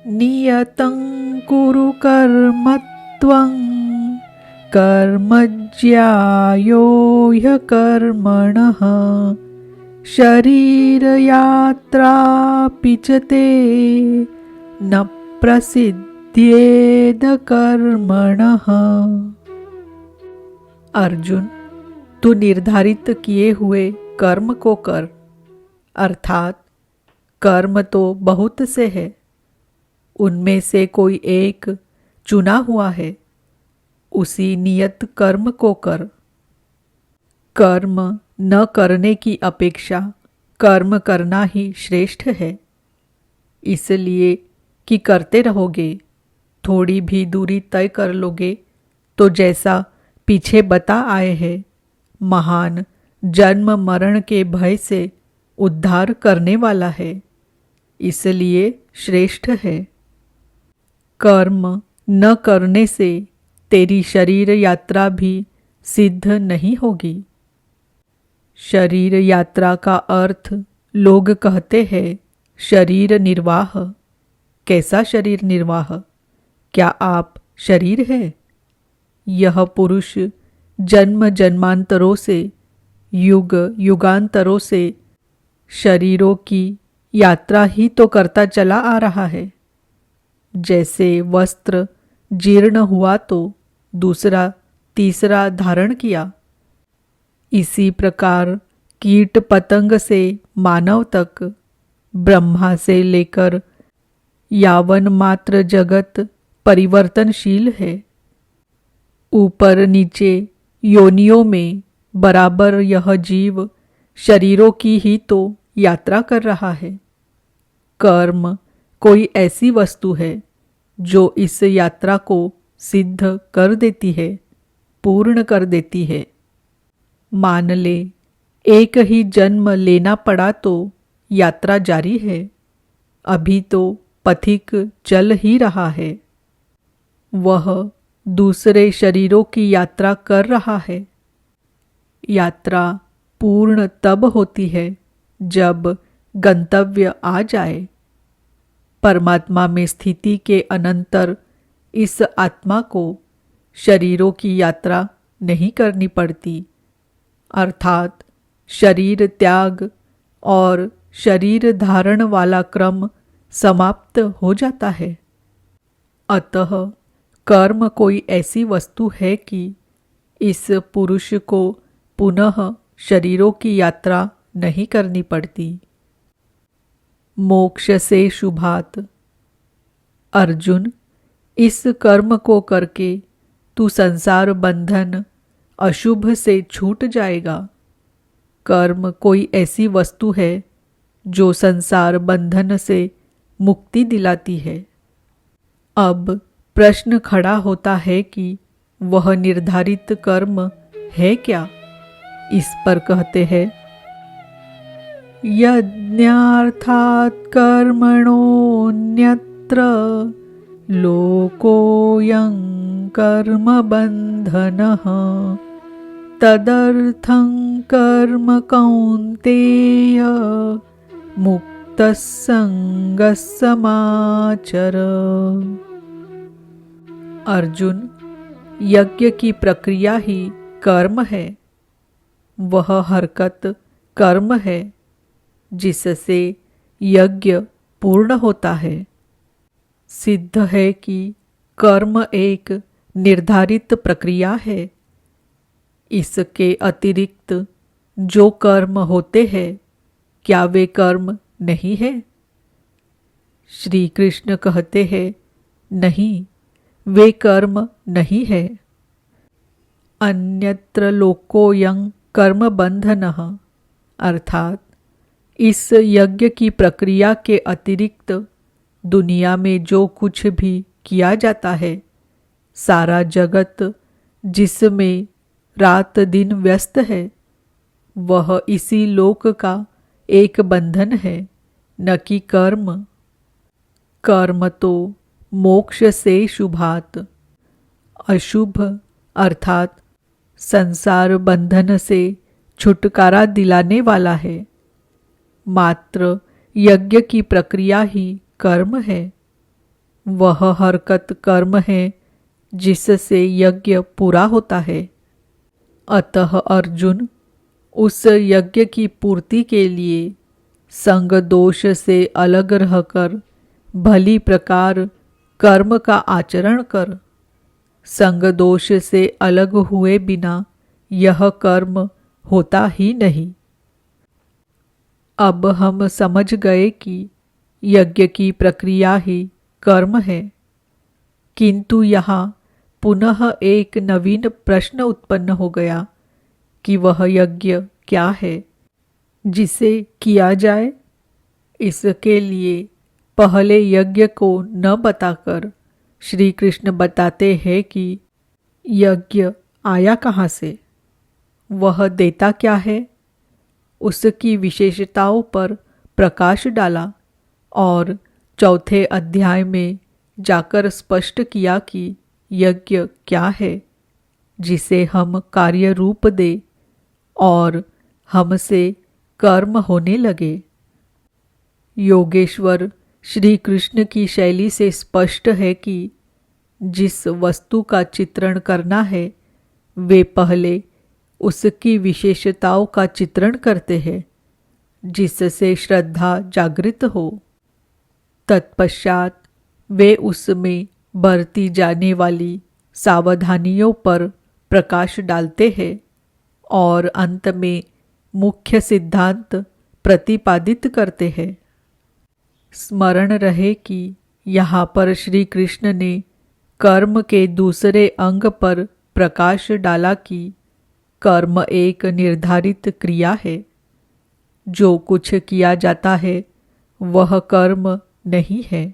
नियतं कुरु कर्म त्वं कर्मज्यायो ह्यकर्मणः शरीरयात्रापि च ते न प्रसिद्ध्येद कर्मणः। अर्जुन, तू निर्धारित किए हुए कर्म को कर, अर्थात कर्म तो बहुत से है, उनमें से कोई एक चुना हुआ है, उसी नियत कर्म को कर। कर्म न करने की अपेक्षा कर्म करना ही श्रेष्ठ है, इसलिए कि करते रहोगे, थोड़ी भी दूरी तय कर लोगे तो जैसा पीछे बता आए हैं, महान जन्म मरण के भय से उद्धार करने वाला है, इसलिए श्रेष्ठ है। कर्म न करने से तेरी शरीर यात्रा भी सिद्ध नहीं होगी। शरीर यात्रा का अर्थ लोग कहते हैं शरीर निर्वाह। कैसा शरीर निर्वाह? क्या आप शरीर है? यह पुरुष जन्म जन्मांतरों से, युग युगांतरों से शरीरों की यात्रा ही तो करता चला आ रहा है। जैसे वस्त्र जीर्ण हुआ तो दूसरा तीसरा धारण किया, इसी प्रकार कीट पतंग से मानव तक, ब्रह्मा से लेकर यावन मात्र जगत परिवर्तनशील है। ऊपर नीचे योनियों में बराबर यह जीव शरीरों की ही तो यात्रा कर रहा है। कर्म कोई ऐसी वस्तु है जो इस यात्रा को सिद्ध कर देती है, पूर्ण कर देती है। मान ले एक ही जन्म लेना पड़ा तो यात्रा जारी है, अभी तो पथिक चल ही रहा है। वह दूसरे शरीरों की यात्रा कर रहा है। यात्रा पूर्ण तब होती है जब गंतव्य आ जाए। परमात्मा में स्थिति के अनंतर इस आत्मा को शरीरों की यात्रा नहीं करनी पड़ती, अर्थात शरीर त्याग और शरीर धारण वाला क्रम समाप्त हो जाता है। अतः कर्म कोई ऐसी वस्तु है कि इस पुरुष को पुनः शरीरों की यात्रा नहीं करनी पड़ती। मोक्ष से शुभात। अर्जुन, इस कर्म को करके तू संसार बंधन अशुभ से छूट जाएगा। कर्म कोई ऐसी वस्तु है जो संसार बंधन से मुक्ति दिलाती है। अब प्रश्न खड़ा होता है कि वह निर्धारित कर्म है क्या? इस पर कहते हैं, यज्ञार्थात् कर्मणोऽन्यत्र लोकोऽयं कर्मबन्धनः तदर्थं कर्म कौन्तेय मुक्तः संगः समाचर। अर्जुन, यज्ञ की प्रक्रिया ही कर्म है। वह हरकत कर्म है जिससे यज्ञ पूर्ण होता है। सिद्ध है कि कर्म एक निर्धारित प्रक्रिया है। इसके अतिरिक्त जो कर्म होते हैं, क्या वे कर्म नहीं है? श्री कृष्ण कहते हैं, नहीं, वे कर्म नहीं है। अन्यत्र लोकोऽयं कर्म बंधनः, अर्थात इस यज्ञ की प्रक्रिया के अतिरिक्त दुनिया में जो कुछ भी किया जाता है, सारा जगत जिसमें रात दिन व्यस्त है, वह इसी लोक का एक बंधन है, न कि कर्म। कर्म तो मोक्ष से शुभात, अशुभ अर्थात संसार बंधन से छुटकारा दिलाने वाला है। मात्र यज्ञ की प्रक्रिया ही कर्म है। वह हरकत कर्म है जिससे यज्ञ पूरा होता है। अतः अर्जुन, उस यज्ञ की पूर्ति के लिए संग दोष से अलग रहकर भली प्रकार कर्म का आचरण कर। संग दोष से अलग हुए बिना यह कर्म होता ही नहीं। अब हम समझ गए कि यज्ञ की प्रक्रिया ही कर्म है, किंतु यहाँ पुनः एक नवीन प्रश्न उत्पन्न हो गया कि वह यज्ञ क्या है जिसे किया जाए। इसके लिए पहले यज्ञ को न बताकर श्री कृष्ण बताते हैं कि यज्ञ आया कहाँ से, वह देता क्या है, उसकी विशेषताओं पर प्रकाश डाला और चौथे अध्याय में जाकर स्पष्ट किया कि यज्ञ क्या है जिसे हम कार्य रूप दे और हमसे कर्म होने लगे। योगेश्वर श्री कृष्ण की शैली से स्पष्ट है कि जिस वस्तु का चित्रण करना है वे पहले उसकी विशेषताओं का चित्रण करते हैं जिससे श्रद्धा जागृत हो। तत्पश्चात वे उसमें बरती जाने वाली सावधानियों पर प्रकाश डालते हैं और अंत में मुख्य सिद्धांत प्रतिपादित करते हैं। स्मरण रहे कि यहाँ पर श्री कृष्ण ने कर्म के दूसरे अंग पर प्रकाश डाला कि कर्म एक निर्धारित क्रिया है। जो कुछ किया जाता है वह कर्म नहीं है।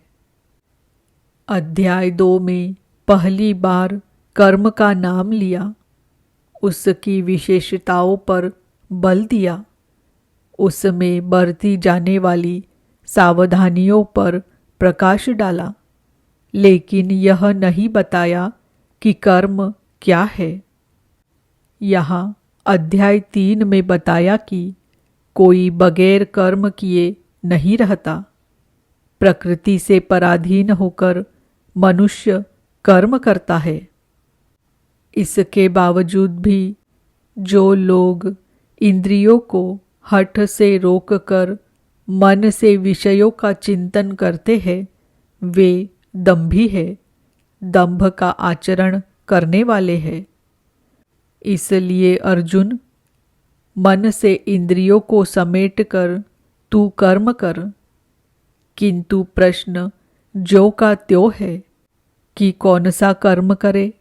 अध्याय 2 में पहली बार कर्म का नाम लिया, उसकी विशेषताओं पर बल दिया, उसमें बरती जाने वाली सावधानियों पर प्रकाश डाला, लेकिन यह नहीं बताया कि कर्म क्या है। यहाँ अध्याय 3 में बताया कि कोई बगैर कर्म किए नहीं रहता। प्रकृति से पराधीन होकर मनुष्य कर्म करता है। इसके बावजूद भी जो लोग इंद्रियों को हठ से रोककर मन से विषयों का चिंतन करते हैं वे दंभी है, दंभ का आचरण करने वाले हैं। इसलिए अर्जुन, मन से इंद्रियों को समेटकर तू कर्म कर, किंतु प्रश्न जो का त्यों है कि कौन सा कर्म करे।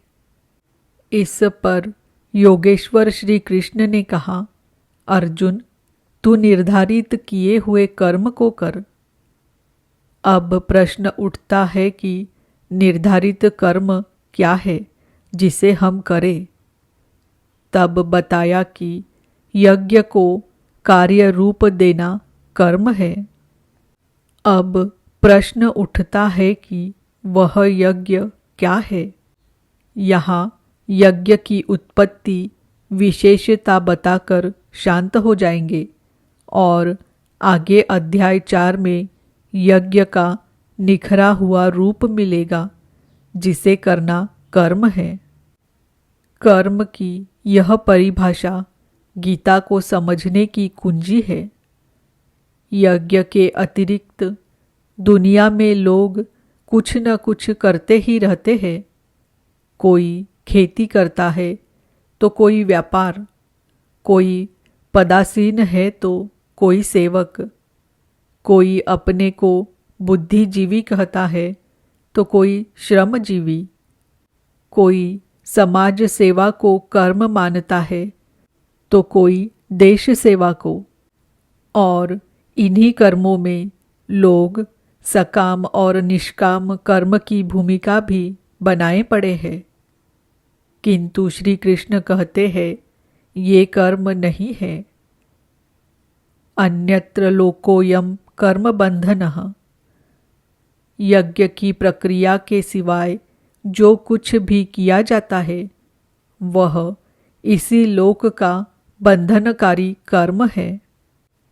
इस पर योगेश्वर श्री कृष्ण ने कहा, अर्जुन, तू निर्धारित किए हुए कर्म को कर। अब प्रश्न उठता है कि निर्धारित कर्म क्या है जिसे हम करें। तब बताया कि यज्ञ को कार्य रूप देना कर्म है। अब प्रश्न उठता है कि वह यज्ञ क्या है। यहाँ यज्ञ की उत्पत्ति विशेषता बताकर शांत हो जाएंगे और आगे अध्याय 4 में यज्ञ का निखरा हुआ रूप मिलेगा जिसे करना कर्म है। कर्म की यह परिभाषा गीता को समझने की कुंजी है। यज्ञ के अतिरिक्त दुनिया में लोग कुछ न कुछ करते ही रहते हैं। कोई खेती करता है तो कोई व्यापार, कोई पदासीन है तो कोई सेवक, कोई अपने को बुद्धिजीवी कहता है तो कोई श्रमजीवी, कोई समाज सेवा को कर्म मानता है तो कोई देश सेवा को। और इन्हीं कर्मों में लोग सकाम और निष्काम कर्म की भूमिका भी बनाए पड़े हैं। किंतु श्री कृष्ण कहते हैं ये कर्म नहीं है। अन्यत्र लोकोयम कर्म बंधनः। यज्ञ की प्रक्रिया के सिवाय जो कुछ भी किया जाता है वह इसी लोक का बंधनकारी कर्म है,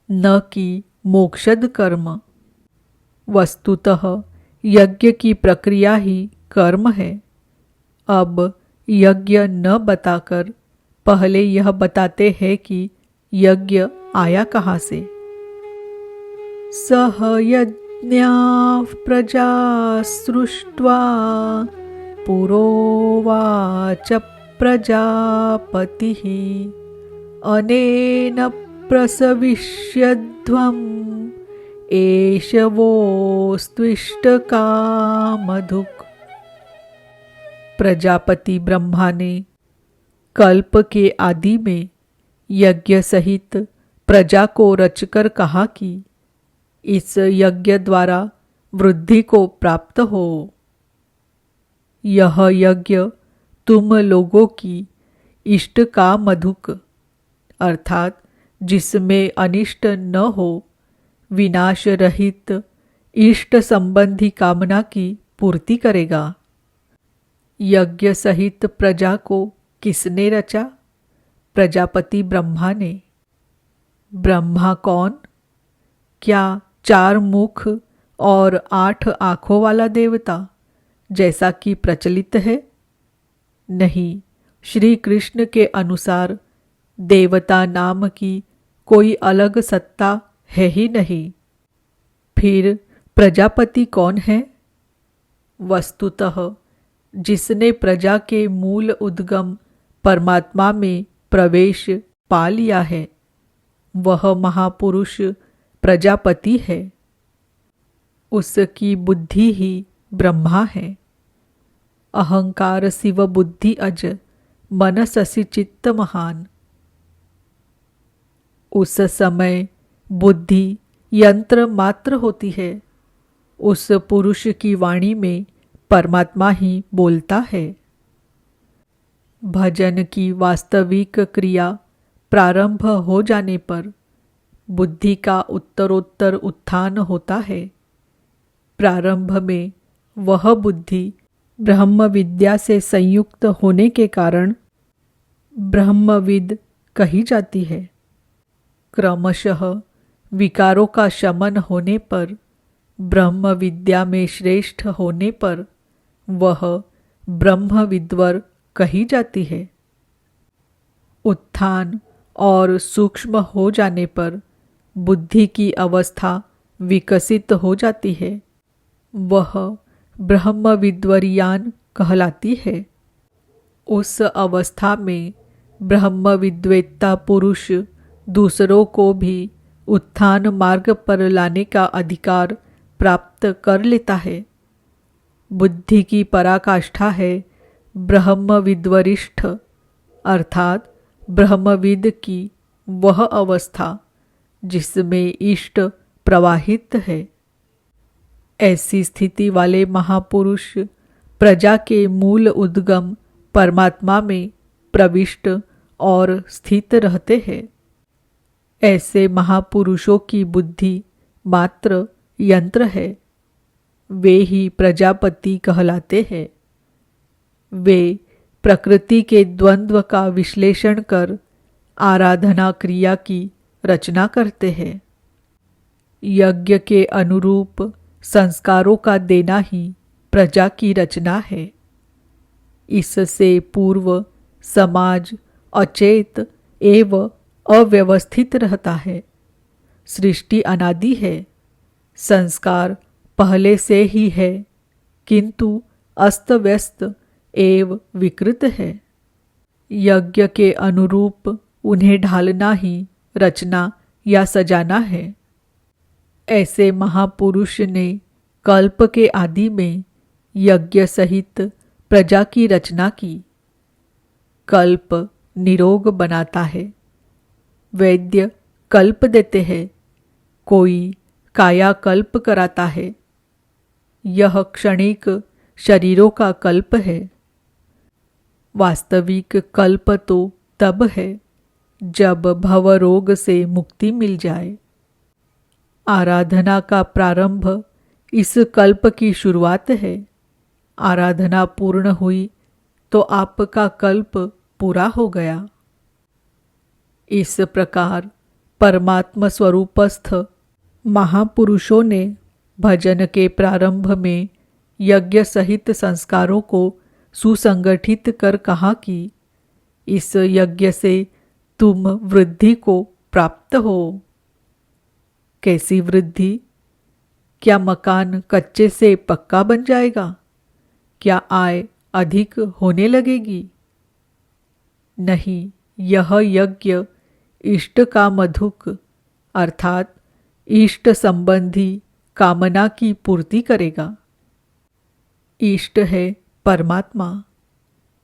न कि मोक्षद कर्म। वस्तुतः यज्ञ की प्रक्रिया ही कर्म है। अब यज्ञ न बताकर पहले यह बताते हैं कि यज्ञ आया कहाँ से। सह यज्ञाः प्रजा सृष्ट्वा पुरोवाच प्रजापतिः अनेन प्रसविष्यध्वम् एष वोस्त्विष्टकामधुक्। प्रजापति ब्रह्मा ने कल्प के आदि में यज्ञ सहित प्रजा को रचकर कहा कि इस यज्ञ द्वारा वृद्धि को प्राप्त हो। यह यज्ञ तुम लोगों की इष्ट का मधुक अर्थात जिसमें अनिष्ट न हो, विनाश रहित इष्ट संबंधी कामना की पूर्ति करेगा। यज्ञ सहित प्रजा को किसने रचा? प्रजापति ब्रह्मा ने। ब्रह्मा कौन? क्या 4 मुख और 8 आँखों वाला देवता जैसा कि प्रचलित है? नहीं, श्री कृष्ण के अनुसार देवता नाम की कोई अलग सत्ता है ही नहीं। फिर प्रजापति कौन है? वस्तुतः जिसने प्रजा के मूल उद्गम परमात्मा में प्रवेश पा लिया है, वह महापुरुष प्रजापति है। उसकी बुद्धि ही ब्रह्मा है। अहंकार शिव बुद्धि अज मन शशि चित्त महान। उस समय बुद्धि यंत्र मात्र होती है। उस पुरुष की वाणी में परमात्मा ही बोलता है। भजन की वास्तविक क्रिया प्रारंभ हो जाने पर बुद्धि का उत्तरोत्तर उत्थान होता है। प्रारंभ में वह बुद्धि ब्रह्म विद्या से संयुक्त होने के कारण ब्रह्मविद कही जाती है। क्रमशः विकारों का शमन होने पर, ब्रह्म विद्या में श्रेष्ठ होने पर वह ब्रह्मविद्वर कही जाती है। उत्थान और सूक्ष्म हो जाने पर बुद्धि की अवस्था विकसित हो जाती है। वह ब्रह्मविद्वरियान कहलाती है। उस अवस्था में ब्रह्मविद्वेत्ता पुरुष दूसरों को भी उत्थान मार्ग पर लाने का अधिकार प्राप्त कर लेता है। बुद्धि की पराकाष्ठा है ब्रह्मविद्वरिष्ठ अर्थात ब्रह्मविद की वह अवस्था जिसमें इष्ट प्रवाहित है। ऐसी स्थिति वाले महापुरुष प्रजा के मूल उद्गम परमात्मा में प्रविष्ट और स्थित रहते हैं। ऐसे महापुरुषों की बुद्धि मात्र यंत्र है। वे ही प्रजापति कहलाते हैं। वे प्रकृति के द्वंद्व का विश्लेषण कर आराधना क्रिया की रचना करते हैं। यज्ञ के अनुरूप संस्कारों का देना ही प्रजा की रचना है। इससे पूर्व समाज अचेत एवं अव्यवस्थित रहता है। सृष्टि अनादि है। संस्कार पहले से ही है, किंतु अस्त व्यस्त एवं विकृत है। यज्ञ के अनुरूप उन्हें ढालना ही रचना या सजाना है। ऐसे महापुरुष ने कल्प के आदि में यज्ञ सहित प्रजा की रचना की। कल्प निरोग बनाता है। वैद्य कल्प देते हैं, कोई कायाकल्प कराता है। यह क्षणिक शरीरों का कल्प है। वास्तविक कल्प तो तब है जब भवरोग से मुक्ति मिल जाए। आराधना का प्रारंभ इस कल्प की शुरुआत है। आराधना पूर्ण हुई तो आपका कल्प पूरा हो गया। इस प्रकार परमात्म स्वरूपस्थ महापुरुषों ने भजन के प्रारंभ में यज्ञ सहित संस्कारों को सुसंगठित कर कहा कि इस यज्ञ से तुम वृद्धि को प्राप्त हो। कैसी वृद्धि? क्या मकान कच्चे से पक्का बन जाएगा? क्या आय अधिक होने लगेगी? नहीं, यह यज्ञ इष्ट का मधुक अर्थात इष्ट संबंधी कामना की पूर्ति करेगा। इष्ट है परमात्मा,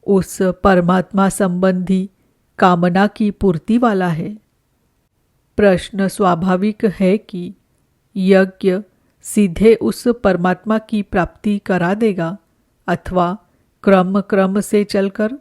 उस परमात्मा संबंधी कामना की पूर्ति वाला है। प्रश्न स्वाभाविक है कि यज्ञ सीधे उस परमात्मा की प्राप्ति करा देगा अथवा क्रम क्रम से चलकर